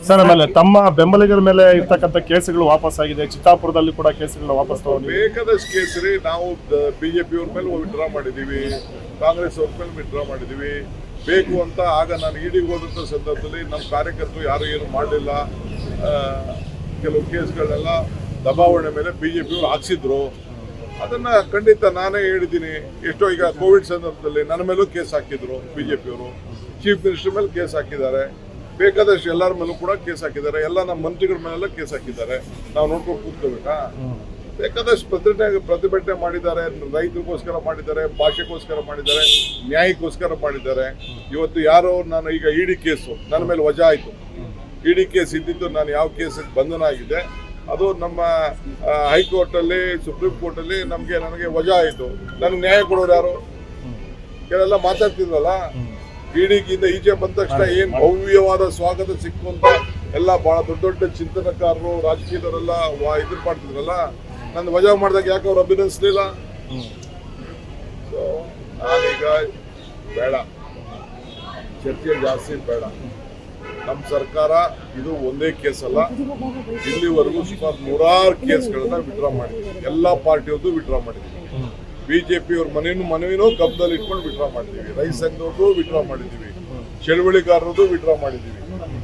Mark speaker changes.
Speaker 1: Sir ಆಮೇಲೆ ತಮ್ಮ ಬೆಂಬಲಿಗರ ಮೇಲೆ ಇರ್ತಕ್ಕಂಥ ಕೇಸುಗಳು ವಾಪಸ್ ಆಗಿದೆ, ಚಿತ್ತಾಪುರದಲ್ಲಿ ಕೂಡ ಕೇಸುಗಳನ್ನ ವಾಪಸ್ ತಗೊಂಡು
Speaker 2: ಬೇಕಾದಷ್ಟು ಕೇಸರಿ ನಾವು ಬಿಜೆಪಿ ಅವ್ರ ಮೇಲೆ ವಿಡ್ರಾ ಮಾಡಿದೀವಿ, ಕಾಂಗ್ರೆಸ್ ಅವ್ರ ಮೇಲೆ ವಿಡ್ರಾ ಮಾಡಿದೀವಿ. ಬೇಕು ಅಂತ ಆಗ ನಾನು ಇಡಿಗೆ ಹೋದಂಥ ಸಂದರ್ಭದಲ್ಲಿ ನಮ್ಮ ಕಾರ್ಯಕರ್ತರು ಯಾರು ಏನು ಮಾಡಲಿಲ್ಲ, ಕೆಲವು ಕೇಸ್ಗಳನ್ನೆಲ್ಲ ದಬಾವಣೆ ಮೇಲೆ ಬಿಜೆಪಿಯವರು ಹಾಕ್ಸಿದ್ರು. ಅದನ್ನ ಖಂಡಿತ ನಾನೇ ಹೇಳಿದ್ದೀನಿ. ಎಷ್ಟೋ ಈಗ ಕೋವಿಡ್ ಸಂದರ್ಭದಲ್ಲಿ ನನ್ನ ಮೇಲೂ ಕೇಸ್ ಹಾಕಿದ್ರು ಬಿಜೆಪಿಯವರು, ಚೀಫ್ ಮಿನಿಸ್ಟರ್ ಮೇಲೆ ಕೇಸ್ ಹಾಕಿದ್ದಾರೆ, ಬೇಕಾದಷ್ಟು ಎಲ್ಲರ ಮೇಲೂ ಕೂಡ ಕೇಸ್ ಹಾಕಿದ್ದಾರೆ, ಎಲ್ಲ ನಮ್ಮ ಮಂತ್ರಿಗಳ ಮೇಲೆಲ್ಲ ಕೇಸ್ ಹಾಕಿದ್ದಾರೆ. ನಾವು ನೋಡ್ಕೊಂಡು ಕೂತ್ಕೋಬೇಕಾ? ಬೇಕಾದಷ್ಟು ಪ್ರತಿಭಟನೆ ಮಾಡಿದ್ದಾರೆ, ರೈತರಿಗೋಸ್ಕರ ಮಾಡಿದ್ದಾರೆ, ಭಾಷೆಗೋಸ್ಕರ ಮಾಡಿದ್ದಾರೆ, ನ್ಯಾಯಕ್ಕೋಸ್ಕರ ಮಾಡಿದ್ದಾರೆ. ಇವತ್ತು ಯಾರೋ ನಾನು ಈಗ ಇಡಿ ಕೇಸು ನನ್ನ ಮೇಲೆ ವಜಾ ಆಯಿತು. ಇಡಿ ಕೇಸ್ ಇದ್ದಿದ್ದು ನಾನು ಯಾವ ಕೇಸಿಗೆ ಬಂಧನ ಆಗಿದೆ ಅದು ನಮ್ಮ ಹೈಕೋರ್ಟಲ್ಲಿ ಸುಪ್ರೀಂ ಕೋರ್ಟಲ್ಲಿ ನನಗೆ ವಜಾ ಆಯಿತು. ನನಗೆ ನ್ಯಾಯ ಕೊಡೋರು ಯಾರು? ಕೆಲವೆಲ್ಲ ಮಾತಾಡ್ತಿದ್ರಲ್ಲ, ಇಡಿಗಿಂದ ಈಚೆ ಬಂದ ತಕ್ಷಣ ಏನು ಭವ್ಯವಾದ ಸ್ವಾಗತ ಸಿಕ್ಕು ಅಂತ ಎಲ್ಲ ಬಹಳ ದೊಡ್ಡ ದೊಡ್ಡ ಚಿಂತನಕಾರರು ರಾಜಕೀಯದವರೆಲ್ಲ ಇದ್ರ ಮಾಡ್ತಿದ್ರಲ್ಲ, ನನ್ನ ವಜಾ ಮಾಡಿದಾಗ ಯಾಕೆ ಅವ್ರು ಅಭಿನಂದಿಸ್ಲಿಲ್ಲ? ಸೊ ನಾನೀಗ ಬೇಡ, ಚರ್ಚೆ ಜಾಸ್ತಿ ಬೇಡ. ನಮ್ಮ ಸರ್ಕಾರ ಇದು ಒಂದೇ ಕೇಸ್ ಅಲ್ಲ, ಇಲ್ಲಿವರೆಗೂ ಸುಮಾರು 100 ಕೇಸ್ಗಳನ್ನ ವಿಡ್ರಾ ಮಾಡಿದ್ವಿ. ಎಲ್ಲ ಪಾರ್ಟಿಯವ್ರದ್ದು ವಿಡ್ರಾ ಮಾಡಿದ್ವಿ. ಬಿಜೆಪಿಯವ್ರ ಮನವಿನೂ ಗಮನದಲ್ಲಿ ಇಟ್ಕೊಂಡು ವಿಡ್ರಾ ಮಾಡಿದ್ದೀವಿ, ರೈತ ಸಂಘದವ್ರದ್ದು ವಿಡ್ರಾ ಮಾಡಿದ್ದೀವಿ, ಚಳವಳಿಗಾರರದ್ದು ವಿಡ್ರಾ ಮಾಡಿದ್ದೀವಿ.